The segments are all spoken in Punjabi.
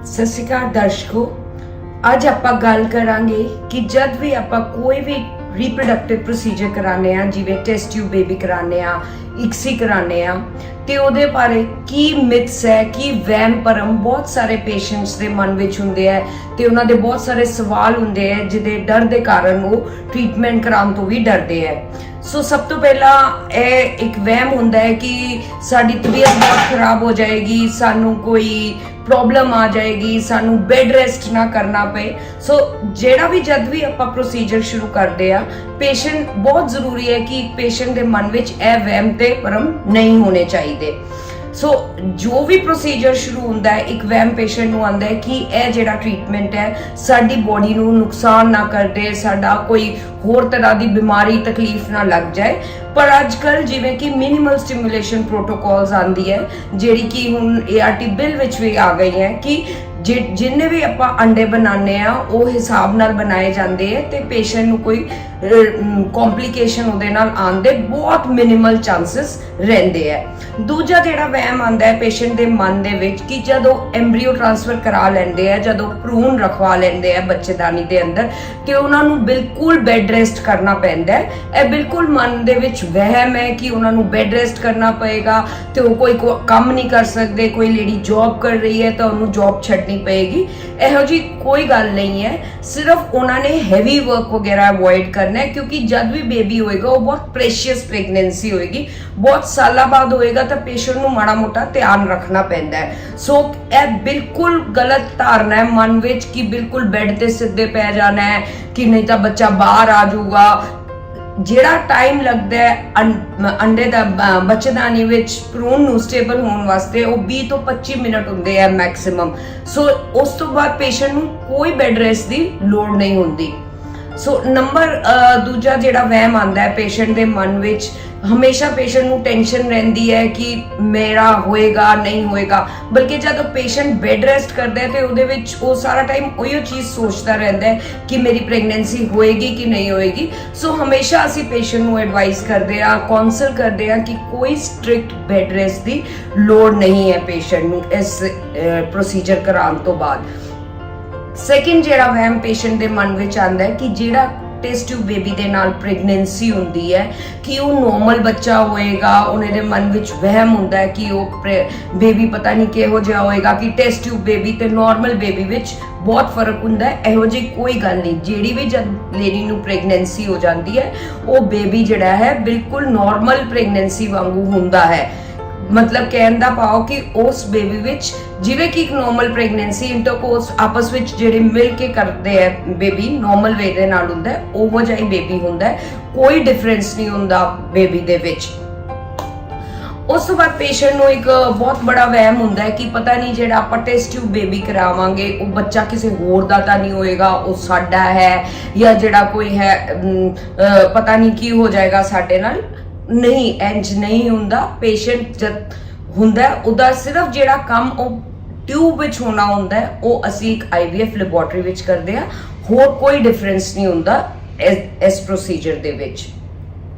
ਸਤਿ ਸ਼੍ਰੀ ਅਕਾਲ ਦਰਸ਼ਕੋ, ਅੱਜ ਆਪਾਂ ਗੱਲ ਕਰਾਂਗੇ ਕਿ ਜਦ ਵੀ ਆਪਾਂ ਕੋਈ ਵੀ ਰੀਪਰੋਡਕਟਿਵ ਪ੍ਰੋਸੀਜਰ ਕਰਾਉਂਦੇ ਆ, ਜਿਵੇਂ ਟੈਸਟ ਟਿਊਬ ਬੇਬੀ ਕਰਾਉਂਦੇ ਆ, ਇਕਸੀ ਕਰਾਉਂਦੇ ਆ, ਤੇ ਉਹਦੇ ਬਾਰੇ ਕੀ ਮਿਥਸ ਹੈ, ਕੀ ਵਹਿਮ ਭਰਮ ਬਹੁਤ ਸਾਰੇ ਪੇਸ਼ੈਂਟਸ ਦੇ ਮਨ ਵਿੱਚ ਹੁੰਦੇ ਆ ਤੇ ਉਹਨਾਂ ਦੇ ਬਹੁਤ ਸਾਰੇ ਸਵਾਲ ਹੁੰਦੇ ਆ ਜਿਹਦੇ ਡਰ ਦੇ ਕਾਰਨ ਉਹ ਟ੍ਰੀਟਮੈਂਟ ਕਰਾਉਣ ਤੋਂ ਵੀ ਡਰਦੇ ਆ। ਸੋ ਸਭ ਤੋਂ ਪਹਿਲਾਂ ਇਹ ਇੱਕ ਵਹਿਮ ਹੁੰਦਾ ਹੈ ਕਿ ਸਾਡੀ ਤਬੀਅਤ ਬਹੁਤ ਖਰਾਬ ਹੋ ਜਾਏਗੀ, ਸਾਨੂੰ ਕੋਈ ਪ੍ਰੋਬਲਮ ਆ ਜਾਏਗੀ, ਸਾਨੂੰ ਬੈੱਡ ਰੈਸਟ ਨਾ ਕਰਨਾ ਪਏ। ਸੋ ਜਿਹੜਾ ਵੀ ਜਦ ਵੀ ਆਪਾਂ ਪ੍ਰੋਸੀਜਰ ਸ਼ੁਰੂ ਕਰਦੇ ਆ, ਪੇਸ਼ੈਂਟ ਬਹੁਤ ਜ਼ਰੂਰੀ ਹੈ ਕਿ ਪੇਸ਼ੈਂਟ ਦੇ ਮਨ ਵਿੱਚ ਇਹ ਵਹਿਮ ਤੇ ਭਰਮ ਨਹੀਂ ਹੋਣੇ ਚਾਹੀਦੇ। ਸੋ ਜੋ ਵੀ ਪ੍ਰੋਸੀਜਰ ਸ਼ੁਰੂ ਹੁੰਦਾ ਹੈ, ਇੱਕ ਵਹਿਮ ਪੇਸ਼ੈਂਟ ਨੂੰ ਆਉਂਦਾ ਹੈ ਕਿ ਇਹ ਜਿਹੜਾ ਟ੍ਰੀਟਮੈਂਟ ਹੈ ਸਾਡੀ ਬੋਡੀ ਨੂੰ ਨੁਕਸਾਨ ਨਾ ਕਰਦੇ, ਸਾਡਾ ਕੋਈ ਹੋਰ ਤਰ੍ਹਾਂ ਦੀ ਬਿਮਾਰੀ ਤਕਲੀਫ ਨਾ ਲੱਗ ਜਾਏ। ਪਰ ਅੱਜ ਕੱਲ ਜਿਵੇਂ ਕਿ ਮਿਨੀਮਲ ਸਟਿਮੂਲੇਸ਼ਨ ਪ੍ਰੋਟੋਕੋਲਸ ਆਂਦੀ ਹੈ, ਜਿਹੜੀ ਕਿ ਹੁਣ ART ਬਿੱਲ ਵਿੱਚ ਵੀ ਆ ਗਈ ਹੈ ਕਿ ਜਿੰਨੇ ਵੀ ਆਪਾਂ ਅੰਡੇ ਬਣਾਉਂਦੇ ਆ ਉਹ ਹਿਸਾਬ ਨਾਲ ਬਣਾਏ ਜਾਂਦੇ ਆ ਤੇ ਪੇਸ਼ੈਂਟ ਨੂੰ ਕੋਈ ਕੰਪਲਿਕੇਸ਼ਨ ਉਹਦੇ ਨਾਲ ਆਉਣ ਦੇ ਬਹੁਤ ਮਿਨੀਮਲ ਚਾਂਸਸ ਰਹਿੰਦੇ ਆ। ਦੂਜਾ ਜਿਹੜਾ ਵਹਿਮ ਆਉਂਦਾ ਹੈ ਪੇਸ਼ੈਂਟ ਦੇ ਮਨ ਦੇ ਵਿੱਚ ਕਿ ਜਦੋਂ ਐਮਬ੍ਰੀਓ ਟ੍ਰਾਂਸਫਰ ਕਰਾ ਲੈਂਦੇ ਆ, ਜਦੋਂ ਭਰੂਣ ਰਖਵਾ ਲੈਂਦੇ ਆ ਬੱਚੇਦਾਨੀ ਦੇ ਅੰਦਰ, ਤੇ ਉਹਨਾਂ ਨੂੰ ਬਿਲਕੁਲ ਬੈੱਡ ਰੈਸਟ ਕਰਨਾ ਪੈਂਦਾ ਹੈ। ਇਹ ਬਿਲਕੁਲ ਮਨ ਦੇ ਵਿੱਚ ਵਹਿਮ ਹੈ ਕਿ ਉਹਨਾਂ ਨੂੰ ਬੈੱਡ ਰੈਸਟ ਕਰਨਾ ਪਏਗਾ ਤੇ ਉਹ ਕੋਈ ਕੰਮ ਨਹੀਂ ਕਰ ਸਕਦੇ। ਕੋਈ ਲੇਡੀ ਜੌਬ ਕਰ ਰਹੀ ਹੈ ਤਾਂ ਉਹਨੂੰ ਜੌਬ ਛੱਡਣੀ ਪਏਗੀ, ਇਹੋ ਜੀ ਕੋਈ ਗੱਲ ਨਹੀਂ ਹੈ। ਸਿਰਫ ਉਹਨਾਂ ਨੇ ਹੈਵੀ ਵਰਕ ਵਗੈਰਾ ਅਵੋਇਡ ਕਰਨਾ ਹੈ, ਕਿਉਂਕਿ ਜਦ ਵੀ ਬੇਬੀ ਹੋਏਗਾ ਉਹ ਬਹੁਤ ਪ੍ਰੈਸ਼ੀਅਸ ਪ੍ਰੈਗਨੈਂਸੀ ਹੋਏਗੀ, ਬਹੁਤ ਸਾਲਾਂ ਬਾਅਦ ਹੋਏਗਾ ਤਾਂ ਪੇਸ਼ੈਂਟ ਨੂੰ ਮਾੜਾ ਮੋਟਾ ਧਿਆਨ ਰੱਖਣਾ ਪੈਂਦਾ ਹੈ। ਸੋ ਇਹ ਬਿਲਕੁਲ ਗਲਤ ਧਾਰਨਾ ਹੈ ਮਨ ਵਿੱਚ ਕਿ ਬਿਲਕੁਲ ਬੈੱਡ ਤੇ ਸਿੱਧੇ ਪੈ ਜਾਣਾ ਹੈ ਕਿ ਨਹੀਂ ਤਾਂ ਬੱਚਾ ਬਾਹਰ ਆ ਜਾਊਗਾ। ਜਿਹੜਾ ਟਾਈਮ ਲੱਗਦਾ ਹੈ ਅੰਡੇ ਦਾ ਬੱਚੇਦਾਨੀ ਵਿੱਚ ਭਰੂਣ ਨੂੰ ਸਟੇਬਲ ਹੋਣ ਵਾਸਤੇ, ਉਹ 20 ਤੋਂ 25 ਮਿੰਟ ਹੁੰਦੇ ਆ ਮੈਕਸਿਮਮ। ਸੋ ਉਸ ਤੋਂ ਬਾਅਦ ਪੇਸ਼ੈਂਟ ਨੂੰ ਕੋਈ ਬੈੱਡ ਰੈਸਟ ਦੀ ਲੋੜ ਨਹੀਂ ਹੁੰਦੀ। ਸੋ ਦੂਜਾ ਜਿਹੜਾ ਵਹਿਮ ਆਉਂਦਾ ਹੈ ਪੇਸ਼ੈਂਟ ਦੇ ਮਨ ਵਿੱਚ, ਹਮੇਸ਼ਾ ਪੇਸ਼ੈਂਟ ਨੂੰ ਟੈਨਸ਼ਨ ਰਹਿੰਦੀ ਹੈ ਕਿ ਮੇਰਾ ਹੋਏਗਾ ਨਹੀਂ ਹੋਏਗਾ। ਬਲਕਿ ਜਦੋਂ ਪੇਸ਼ੈਂਟ ਬੈੱਡ ਰੈਸਟ ਕਰਦਾ ਹੈ ਤੇ ਉਹਦੇ ਵਿੱਚ ਉਹ ਸਾਰਾ ਟਾਈਮ ਉਹੀਓ ਚੀਜ਼ ਸੋਚਦਾ ਰਹਿੰਦਾ ਹੈ ਕਿ ਮੇਰੀ ਪ੍ਰੈਗਨੈਂਸੀ ਹੋਏਗੀ ਕਿ ਨਹੀਂ ਹੋਏਗੀ। ਸੋ ਹਮੇਸ਼ਾ ਅਸੀਂ ਪੇਸ਼ੈਂਟ ਨੂੰ ਐਡਵਾਈਸ ਕਰਦੇ ਆ, ਕਾਉਂਸਲ ਕਰਦੇ ਆ ਕਿ ਕੋਈ ਸਟ੍ਰਿਕਟ ਬੈੱਡ ਰੈਸਟ ਦੀ ਲੋੜ ਨਹੀਂ ਹੈ ਪੇਸ਼ੈਂਟ ਨੂੰ ਇਸ ਪ੍ਰੋਸੀਜਰ ਕਰਾਉਣ ਤੋਂ ਬਾਅਦ। ਸੈਕਿੰਡ ਜਿਹੜਾ ਵਹਿਮ ਪੇਸ਼ੈਂਟ ਦੇ ਮਨ ਵਿੱਚ ਆਉਂਦਾ ਹੈ ਕਿ ਜਿਹੜਾ ਟੈਸਟ ਟਿਊਬ ਬੇਬੀ ਦੇ ਨਾਲ ਪ੍ਰੈਗਨੈਂਸੀ ਹੁੰਦੀ ਹੈ ਕਿ ਉਹ ਨੋਰਮਲ ਬੱਚਾ ਹੋਏਗਾ। ਉਹਨਾਂ ਦੇ ਮਨ ਵਿੱਚ ਵਹਿਮ ਹੁੰਦਾ ਹੈ ਕਿ ਉਹ ਬੇਬੀ ਪਤਾ ਨਹੀਂ ਕਿਹੋ ਜਿਹਾ ਹੋਏਗਾ, ਕਿ ਟੈਸਟ ਟਿਊਬ ਬੇਬੀ ਤੇ ਨਾਰਮਲ ਬੇਬੀ ਵਿੱਚ ਬਹੁਤ ਫਰਕ ਹੁੰਦਾ ਹੈ। ਇਹੋ ਜਿਹੀ ਕੋਈ ਗੱਲ ਨਹੀਂ। ਜਿਹੜੀ ਵੀ ਜਦ ਲੇਡੀ ਨੂੰ ਪ੍ਰੈਗਨੈਂਸੀ ਹੋ ਜਾਂਦੀ ਹੈ, ਉਹ ਬੇਬੀ ਜਿਹੜਾ ਹੈ ਬਿਲਕੁਲ ਨਾਰਮਲ ਪ੍ਰੈਗਨੈਂਸੀ ਵਾਂਗੂ ਹੁੰਦਾ ਹੈ। ਮਤਲਬ ਕਹਿਣ ਦਾ ਭਾਵ ਕਿ ਉਸ ਬੇਬੀ ਵਿੱਚ ਜਿਵੇਂ ਕਿ ਇੱਕ ਨਾਰਮਲ ਪ੍ਰੈਗਨੈਂਸੀ ਇੰਟਰਕੋਰਸ ਆਪਸ ਵਿੱਚ ਜਿਹੜੇ ਮਿਲ ਕੇ ਕਰਦੇ ਆ, ਬੇਬੀ ਨਾਰਮਲ ਵੇ ਦੇ ਨਾਲ ਹੁੰਦਾ ਹੈ, ਉਹੋ ਜਿਹਾ ਹੀ ਬੇਬੀ ਹੁੰਦਾ ਹੈ। ਕੋਈ ਡਿਫਰੈਂਸ ਨਹੀਂ ਹੁੰਦਾ ਬੇਬੀ ਦੇ ਵਿੱਚ। ਉਸ ਤੋਂ ਬਾਅਦ ਪੇਸ਼ੈਂਟ ਨੂੰ ਇੱਕ ਬਹੁਤ ਬੜਾ ਵਹਿਮ ਹੁੰਦਾ ਹੈ ਕਿ ਪਤਾ ਨਹੀਂ ਜਿਹੜਾ ਆਪਾਂ ਟੈਸਟ ਟਿਊਬ ਬੇਬੀ ਕਰਾਵਾਂਗੇ ਉਹ ਬੱਚਾ ਕਿਸੇ ਹੋਰ ਦਾ ਤਾਂ ਨਹੀਂ ਹੋਏਗਾ, ਉਹ ਸਾਡਾ ਹੈ, ਜਾਂ ਜਿਹੜਾ ਕੋਈ ਹੈ ਪਤਾ ਨਹੀਂ ਕੀ ਹੋ ਜਾਏਗਾ ਸਾਡੇ ਨਾਲ। ਨਹੀਂ, ਇੰਜ ਨਹੀਂ ਹੁੰਦਾ। ਪੇਸ਼ੈਂਟ ਜਦ ਹੁੰਦਾ ਉਹਦਾ ਸਿਰਫ ਜਿਹੜਾ ਕੰਮ ਉਹ ਟਿਊਬ ਵਿੱਚ ਹੋਣਾ ਹੁੰਦਾ ਹੈ, ਉਹ ਅਸੀਂ ਇੱਕ IVF ਲੈਬੋਰੇਟਰੀ ਵਿੱਚ ਕਰਦੇ ਆ। ਹੋਰ ਕੋਈ ਡਿਫਰੈਂਸ ਨਹੀਂ ਹੁੰਦਾ ਇਸ ਪ੍ਰੋਸੀਜਰ ਦੇ ਵਿੱਚ।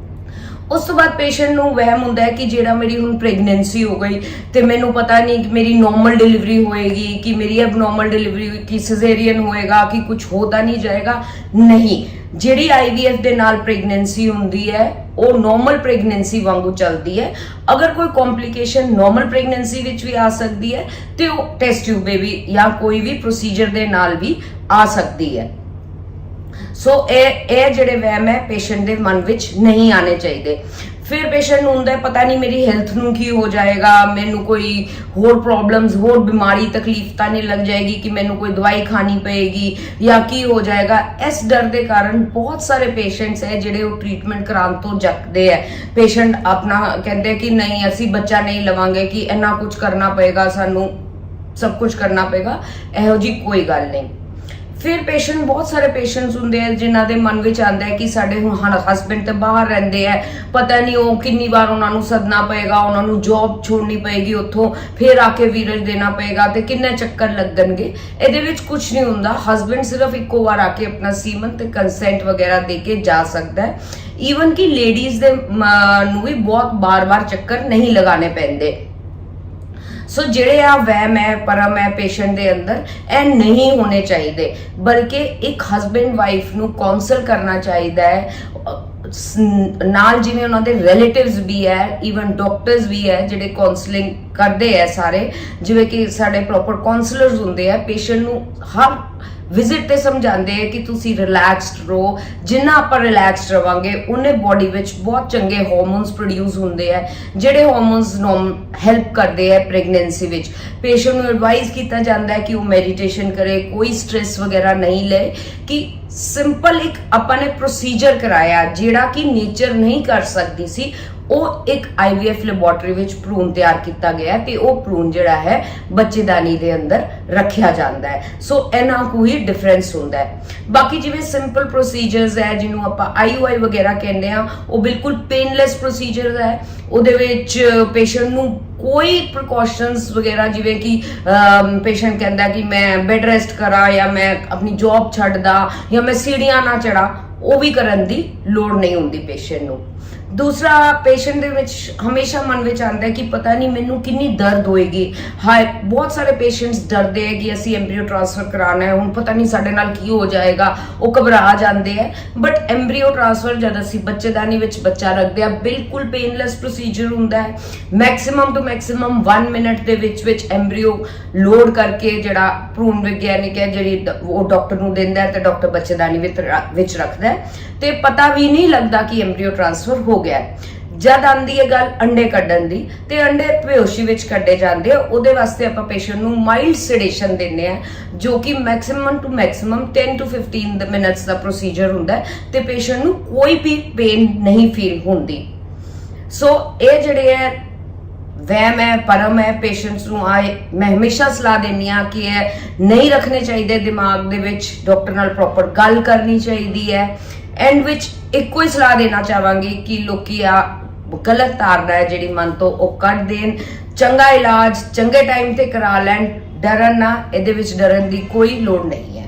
ਉਸ ਤੋਂ ਬਾਅਦ ਪੇਸ਼ੈਂਟ ਨੂੰ ਵਹਿਮ ਹੁੰਦਾ ਹੈ ਕਿ ਜਿਹੜਾ ਮੇਰੀ ਹੁਣ ਪ੍ਰੈਗਨੈਂਸੀ ਹੋ ਗਈ ਤੇ ਮੈਨੂੰ ਪਤਾ ਨਹੀਂ ਕਿ ਮੇਰੀ ਨਾਰਮਲ ਡਿਲੀਵਰੀ ਹੋਏਗੀ, ਕਿ ਮੇਰੀ ਅਬਨੋਰਮਲ ਡਿਲੀਵਰੀ, ਕਿ ਸਿਜ਼ੇਰੀਅਨ ਹੋਏਗਾ, ਕਿ ਕੁਝ ਹੋ ਤਾਂ ਨਹੀਂ ਜਾਏਗਾ। ਨਹੀਂ, ਜਿਹੜੀ IVF ਦੇ ਨਾਲ ਪ੍ਰੈਗਨੈਂਸੀ ਹੁੰਦੀ ਹੈ ਉਹ ਨਾਰਮਲ ਪ੍ਰੈਗਨੈਂਸੀ ਵਾਂਗੂ ਚੱਲਦੀ ਹੈ। ਅਗਰ ਕੋਈ ਕੰਪਲਿਕੇਸ਼ਨ ਨਾਰਮਲ ਪ੍ਰੈਗਨੈਂਸੀ ਵਿੱਚ ਵੀ ਆ ਸਕਦੀ ਹੈ ਤੇ ਉਹ ਟੈਸਟ ਟਿਊਬ ਬੇਬੀ ਜਾਂ ਕੋਈ ਵੀ ਪ੍ਰੋਸੀਜਰ ਦੇ ਨਾਲ ਵੀ ਆ ਸਕਦੀ ਹੈ। ਸੋ ਇਹ ਜਿਹੜੇ ਵਹਿਮ ਹੈ ਪੇਸ਼ੈਂਟ ਦੇ ਮਨ ਵਿੱਚ ਨਹੀਂ ਆਣੇ ਚਾਹੀਦੇ। ਫਿਰ ਪੇਸ਼ੈਂਟ ਨੂੰ ਹੁੰਦਾ ਹੈ ਪਤਾ ਨਹੀਂ ਮੇਰੀ ਹੈਲਥ ਨੂੰ ਕੀ ਹੋ ਜਾਏਗਾ, ਮੈਨੂੰ ਕੋਈ ਹੋਰ ਪ੍ਰੋਬਲਮਸ, ਹੋਰ ਬਿਮਾਰੀ ਤਕਲੀਫ ਤਾਂ ਨਹੀਂ ਲੱਗ ਜਾਏਗੀ ਕਿ ਮੈਨੂੰ ਕੋਈ ਦਵਾਈ ਖਾਣੀ ਪਏਗੀ ਜਾਂ ਕੀ ਹੋ ਜਾਏਗਾ। ਇਸ ਡਰ ਦੇ ਕਾਰਨ ਬਹੁਤ ਸਾਰੇ ਪੇਸ਼ੈਂਟਸ ਹੈ ਜਿਹੜੇ ਉਹ ਟ੍ਰੀਟਮੈਂਟ ਕਰਾਉਣ ਤੋਂ ਜੱਕਦੇ ਹੈ। ਪੇਸ਼ੈਂਟ ਆਪਣਾ ਕਹਿੰਦੇ ਕਿ ਨਹੀਂ ਅਸੀਂ ਬੱਚਾ ਨਹੀਂ ਲਵਾਂਗੇ, ਕਿ ਇੰਨਾ ਕੁਝ ਕਰਨਾ ਪਏਗਾ, ਸਾਨੂੰ ਸਭ ਕੁਝ ਕਰਨਾ ਪਏਗਾ। ਇਹੋ ਜੀ ਕੋਈ ਗੱਲ ਨਹੀਂ। ਫਿਰ ਪੇਸ਼ੈਂਟ, ਬਹੁਤ ਸਾਰੇ ਪੇਸ਼ੈਂਟਸ ਹੁੰਦੇ ਆ ਜਿਨ੍ਹਾਂ ਦੇ ਮਨ ਵਿੱਚ ਆਉਂਦਾ ਹੈ ਕਿ ਸਾਡੇ ਹੁਣ ਹਸਬੈਂਡ ਤੇ ਬਾਹਰ ਰਹਿੰਦੇ ਆ, ਪਤਾ ਨਹੀਂ ਉਹ ਕਿੰਨੀ ਵਾਰ ਉਹਨਾਂ ਨੂੰ ਸੱਦਣਾ ਪਏਗਾ, ਉਹਨਾਂ ਨੂੰ ਜੌਬ ਛੋੜਨੀ ਪਏਗੀ, ਉੱਥੋਂ ਫਿਰ ਆ ਕੇ ਵੀਰਜ ਦੇਣਾ ਪਏਗਾ ਤੇ ਕਿੰਨੇ ਚੱਕਰ ਲੱਗਣਗੇ। ਇਹਦੇ ਵਿੱਚ ਕੁਝ ਨਹੀਂ ਹੁੰਦਾ। ਹਸਬੈਂਡ ਸਿਰਫ ਇੱਕੋ ਵਾਰ ਆ ਕੇ ਆਪਣਾ ਸੀਮਨ ਤੇ ਕੰਸੈਂਟ ਵਗੈਰਾ ਦੇ ਕੇ ਜਾ ਸਕਦਾ ਹੈ। ਈਵਨ ਕਿ ਲੇਡੀਜ਼ ਦੇ ਨੂੰ ਵੀ ਬਹੁਤ ਬਾਰ-ਬਾਰ ਚੱਕਰ ਨਹੀਂ ਲਗਾਣੇ ਪੈਂਦੇ। ਸੋ ਜਿਹੜੇ ਆ ਵਹਿਮ ਹੈ ਭਰਮ ਹੈ ਪੇਸ਼ੈਂਟ ਦੇ ਅੰਦਰ, ਇਹ ਨਹੀਂ ਹੋਣੇ ਚਾਹੀਦੇ, ਬਲਕਿ ਇੱਕ ਹਸਬੈਂਡ ਵਾਈਫ ਨੂੰ ਕਾਉਂਸਲ ਕਰਨਾ ਚਾਹੀਦਾ ਹੈ ਨਾਲ, ਜਿਵੇਂ ਉਹਨਾਂ ਦੇ ਰਿਲੇਟਿਵਸ ਵੀ ਹੈ, ਈਵਨ ਡਾਕਟਰਸ ਵੀ ਹੈ ਜਿਹੜੇ ਕਾਉਂਸਲਿੰਗ ਕਰਦੇ ਹੈ ਸਾਰੇ, ਜਿਵੇਂ ਕਿ ਸਾਡੇ ਪ੍ਰੋਪਰ ਕਾਉਂਸਲਰਸ ਹੁੰਦੇ ਆ, ਪੇਸ਼ੈਂਟ ਨੂੰ ਹਰ ਵਿਜ਼ਿਟ ਤੇ ਸਮਝਾਉਂਦੇ ਆ ਕਿ ਤੁਸੀਂ ਰਿਲੈਕਸਡ ਰਹੋ, ਜਿੰਨਾ ਆਪਾਂ ਰਿਲੈਕਸਡ ਰਵਾਂਗੇ ਉਹਨੇ ਬੋਡੀ ਵਿੱਚ ਬਹੁਤ ਚੰਗੇ ਹਾਰਮੋਨਸ ਪ੍ਰੋਡਿਊਸ ਹੁੰਦੇ ਆ, ਜਿਹੜੇ ਹਾਰਮੋਨਸ ਹੈਲਪ ਕਰਦੇ ਆ ਪ੍ਰੈਗਨੈਂਸੀ ਵਿੱਚ। ਪੇਸ਼ੈਂਟ ਨੂੰ ਐਡਵਾਈਸ ਕੀਤਾ ਜਾਂਦਾ ਹੈ ਕਿ ਉਹ ਮੈਡੀਟੇਸ਼ਨ ਕਰੇ, ਕੋਈ ਸਟ੍ਰੈਸ ਵਗੈਰਾ ਨਹੀਂ ਲਏ, ਕਿ ਸਿੰਪਲ ਇੱਕ ਆਪਾਂ ਨੇ ਪ੍ਰੋਸੀਜਰ ਕਰਾਇਆ ਜਿਹੜਾ ਕਿ ਨੇਚਰ ਨਹੀਂ ਕਰ ਸਕਦੀ ਸੀ, ਉਹ ਇੱਕ IVF ਲੈਬੋਰੇਟਰੀ ਵਿੱਚ ਭਰੂਣ ਤਿਆਰ ਕੀਤਾ ਗਿਆ ਤੇ ਉਹ ਭਰੂਣ ਜਿਹੜਾ ਹੈ ਬੱਚੇਦਾਨੀ ਦੇ ਅੰਦਰ ਰੱਖਿਆ ਜਾਂਦਾ ਹੈ। ਸੋ ਇਹਨਾਂ ਕੋਈ ਡਿਫਰੈਂਸ ਹੁੰਦਾ ਹੈ। ਬਾਕੀ ਜਿਵੇਂ ਸਿੰਪਲ ਪ੍ਰੋਸੀਜਰਸ ਹੈ ਜਿਹਨੂੰ ਆਪਾਂ IUI ਵਗੈਰਾ ਕਹਿੰਦੇ ਆ, ਉਹ ਬਿਲਕੁਲ ਪੇਨਲੈਸ ਪ੍ਰੋਸੀਜਰ ਹੈ। ਉਹਦੇ ਵਿੱਚ ਪੇਸ਼ੈਂਟ ਨੂੰ ਕੋਈ ਪ੍ਰੀਕਾਸ਼ਨਸ ਵਗੈਰਾ, ਜਿਵੇਂ ਕਿ ਪੇਸ਼ੈਂਟ ਕਹਿੰਦਾ ਕਿ ਮੈਂ ਬੈੱਡ ਰੈਸਟ ਕਰਾਂ ਜਾਂ ਮੈਂ ਆਪਣੀ ਜੌਬ ਛੱਡਦਾ ਜਾਂ ਮੈਂ ਸੀੜੀਆਂ ਨਾ ਚੜਾ, ਉਹ ਵੀ ਕਰਨ ਦੀ ਲੋੜ ਨਹੀਂ ਹੁੰਦੀ ਪੇਸ਼ੈਂਟ ਨੂੰ। ਦੂਸਰਾ, ਪੇਸ਼ੈਂਟ ਦੇ ਵਿੱਚ ਹਮੇਸ਼ਾ ਮਨ ਵਿੱਚ ਆਉਂਦਾ ਹੈ ਕਿ ਪਤਾ ਨਹੀਂ ਮੈਨੂੰ ਕਿੰਨੀ ਦਰਦ ਹੋਏਗੀ। ਹਾਏ, ਬਹੁਤ ਸਾਰੇ ਪੇਸ਼ੈਂਟਸ ਡਰਦੇ ਹੈ ਕਿ ਅਸੀਂ ਐਮਬ੍ਰੀਓ ਟ੍ਰਾਂਸਫਰ ਕਰਾਉਣਾ ਹੈ, ਹੁਣ ਪਤਾ ਨਹੀਂ ਸਾਡੇ ਨਾਲ ਕੀ ਹੋ ਜਾਏਗਾ, ਉਹ ਘਬਰਾ ਜਾਂਦੇ ਹੈ। ਬਟ ਐਮਬ੍ਰੀਓ ਟ੍ਰਾਂਸਫਰ ਜਦ ਅਸੀਂ ਬੱਚੇਦਾਨੀ ਵਿੱਚ ਬੱਚਾ ਰੱਖਦੇ ਆ, ਬਿਲਕੁਲ ਪੇਨਲੈਸ ਪ੍ਰੋਸੀਜਰ ਹੁੰਦਾ ਹੈ। ਮੈਕਸਿਮਮ ਤੋਂ ਮੈਕਸਿਮਮ 1 ਮਿੰਟ ਦੇ ਵਿੱਚ ਐਮਬ੍ਰੀਓ ਲੋਡ ਕਰਕੇ ਜਿਹੜਾ ਭਰੂਣ ਵਿਗਿਆਨਿਕ ਹੈ ਜਿਹੜੀ ਉਹ ਡਾਕਟਰ ਨੂੰ ਦਿੰਦਾ ਹੈ ਤੇ ਡਾਕਟਰ ਬੱਚੇਦਾਨੀ ਵਿੱਚ ਰੱਖਦਾ ਹੈ ਤੇ ਪਤਾ ਵੀ ਨਹੀਂ ਲੱਗਦਾ ਕਿ ਐਮਬ੍ਰੀਓ ਟ੍ਰਾਂਸਫਰ ਹੋ ਗਿਆ। ਜਦ ਆਂਦੀ ਹੈ ਗੱਲ ਅੰਡੇ ਕੱਢਣ ਦੀ, ਤੇ ਅੰਡੇ ਬੇਹੋਸ਼ੀ ਵਿੱਚ ਕੱਢੇ ਜਾਂਦੇ ਆ, ਉਹਦੇ ਵਾਸਤੇ ਆਪਾਂ ਪੇਸ਼ੈਂਟ ਨੂੰ ਮਾਈਲਡ ਸੈਡੇਸ਼ਨ ਦਿੰਦੇ ਆ, ਜੋ ਕਿ maximum to maximum 10 to 15 minutes ਦਾ ਪ੍ਰੋਸੀਜਰ ਹੁੰਦਾ ਹੈ ਤੇ ਪੇਸ਼ੈਂਟ ਨੂੰ ਕੋਈ ਵੀ ਪੇਨ ਨਹੀਂ ਫੀਲ ਹੁੰਦੀ। ਸੋ ਇਹ ਜਿਹੜੇ ਹੈ ਵਹਿਮ ਹੈ ਭਰਮ ਹੈ ਪੇਸ਼ੈਂਟਸ ਨੂੰ ਮੈਂ ਹਮੇਸ਼ਾ ਸਲਾਹ ਦਿੰਦੀ ਹਾਂ ਕਿ ਇਹ ਨਹੀਂ ਰੱਖਣੇ ਚਾਹੀਦੇ ਦਿਮਾਗ ਦੇ ਵਿੱਚ, ਡਾਕਟਰ ਨਾਲ ਪ੍ਰੋਪਰ ਗੱਲ ਕਰਨੀ ਚਾਹੀਦੀ ਹੈ। ਐਂਡ ਵਿੱਚ ਇੱਕੋ ਹੀ ਸਲਾਹ ਦੇਣਾ ਚਾਹਾਂਗੀ ਕਿ ਲੋਕੀ ਆ ਗਲਤ ਧਾਰਨਾ ਹੈ ਜਿਹੜੀ ਮਨ ਤੋਂ ਉਹ ਕੱਢ ਦੇਣ, ਚੰਗਾ ਇਲਾਜ ਚੰਗੇ ਟਾਈਮ ਤੇ ਕਰਾ ਲੈਣ, ਡਰਨ ਨਾ, ਇਹਦੇ ਵਿੱਚ ਡਰਨ ਦੀ ਕੋਈ ਲੋੜ ਨਹੀਂ ਹੈ।